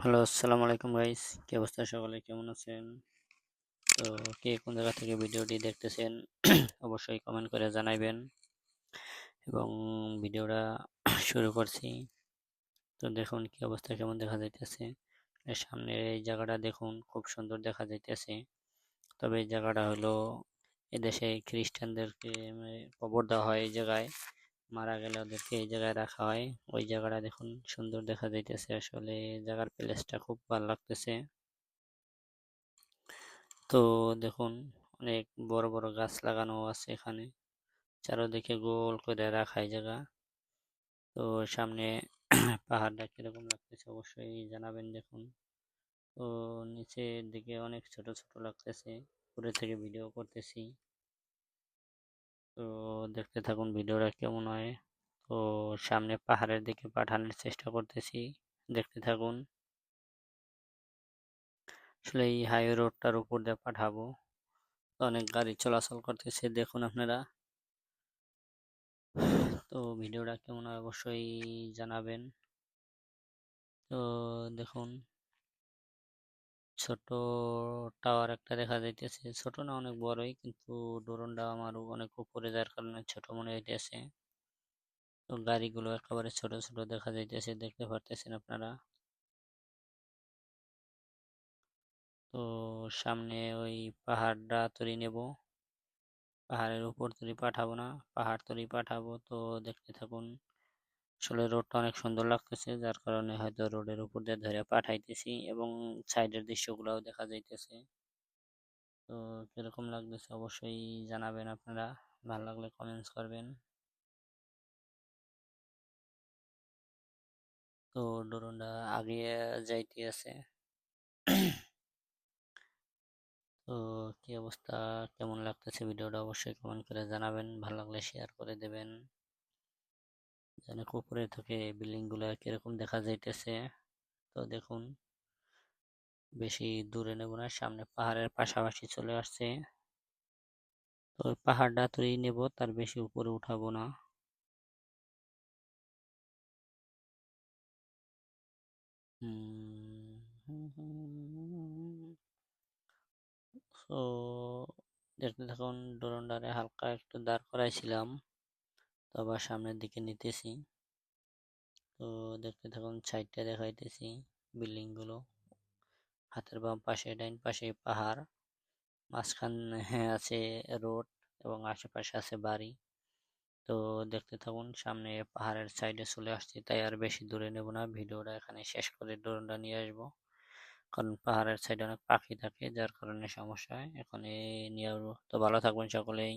Hello, আসসালামু আলাইকুম guys. কি অবস্থা? সকলে কেমন আছেন? তো কে কোন জায়গা থেকে ভিডিওটি দেখতেছেন অবশ্যই কমেন্ট করে জানাইবেন এবং ভিডিওটা শুরু করছি। তো দেখুন কি অবস্থা, কেমন দেখা যাইতেছে। এর সামনের এই জায়গাটা দেখুন, খুব সুন্দর দেখা যাইতেছে। তবে এই জায়গাটা হলো এদেশে খ্রিস্টানদেরকে কবর দেওয়া হয় এই জায়গায়। মারা গেলে ওদেরকে এই জায়গায় রাখা হয়। ওই জায়গাটা দেখুন, সুন্দর দেখা যাইতেছে। আসলে জায়গার প্লেসটা খুব ভালো লাগতেছে। তো দেখুন, অনেক বড় বড় গাছ লাগানো আছে এখানে, চারদিকে গোল করে রাখা এই জায়গা। তো সামনে পাহাড়টা কিরকম লাগতেছে অবশ্যই জানাবেন। দেখুন, তো নিচের দিকে অনেক ছোট ছোট লাগতেছে, উপরে থেকে ভিডিও করতেছি। তো দেখতে থাকুন ভিডিওটা কেমন হয়। তো সামনে পাহাড়ের দিকে পাঠানোর চেষ্টা করতেছি, দেখতে থাকুন। আসলে এই হাইওয়ে রোডটার উপর দিয়ে পাঠাবো, তো অনেক গাড়ি চলাচল করতেছে, দেখুন আপনারা। তো ভিডিওটা কেমন হয় অবশ্যই জানাবেন। তো দেখুন, ছোট টাওয়ার একটা দেখা যাইতেছে, ছোট না অনেক বড়ই, কিন্তু ড্রোনটা আমার অনেক উপরে যার কারণে ছোট মনে হইতেছে। তো গাড়িগুলো একেবারে ছোট ছোট দেখা যাইতেছে, দেখতে পারতেছেন আপনারা। তো সামনে ওই পাহাড়টা তৈরি নেব, পাহাড়ের উপর তৈরি পাঠাবো না, পাহাড় তৈরি পাঠাবো। তো দেখতে থাকুন। আসলে রোডটা অনেক সুন্দর লাগতেছে, যার কারণে হয়তো রোডের উপর দিয়ে ধরে পাঠাইতেছি এবং সাইডের দৃশ্যগুলোও দেখা যাইতেছে। তো কিরকম লাগতেছে অবশ্যই জানাবেন আপনারা, ভালো লাগলে কমেন্টস করবেন। তো ড্রোনটা আগে যাইতে আছে। তো কি অবস্থা, কেমন লাগতেছে ভিডিওটা অবশ্যই কমেন্ট করে জানাবেন, ভালো লাগলে শেয়ার করে দেবেন। অনেক উপরে থেকে বিল্ডিং গুলা কিরকম দেখা যাইতেছে। তো দেখুন, বেশি দূরে নেব না, সামনে পাহাড়ের পাশাপাশি চলে আসছে। তো ওই পাহাড়টা তুই নেব, তার বেশি উপরে উঠাবো না। তো দেখতে থাকুন, ড্রোনটারে হালকা একটু দাঁড় করাইছিলাম, তো আবার সামনের দিকে নিতেছি। তো দেখতে থাকুন, সাইডটা দেখাইতেছি বিল্ডিং গুলো, হাতের বাম পাশে ডাইন পাশে পাহাড়, মাঝখানে আছে রোড এবং আশেপাশে আছে বাড়ি। তো দেখতে থাকুন, সামনে পাহাড়ের সাইডে চলে আসছি, তাই আর বেশি দূরে নেব না, ভিডিওটা এখানে শেষ করে ড্রোনটা নিয়ে আসবো। কারণ পাহাড়ের সাইডে অনেক পাখি থাকে, যার কারণে সমস্যা হয়। এখন নিয়ে আসবো। তো ভালো থাকবেন সকলেই।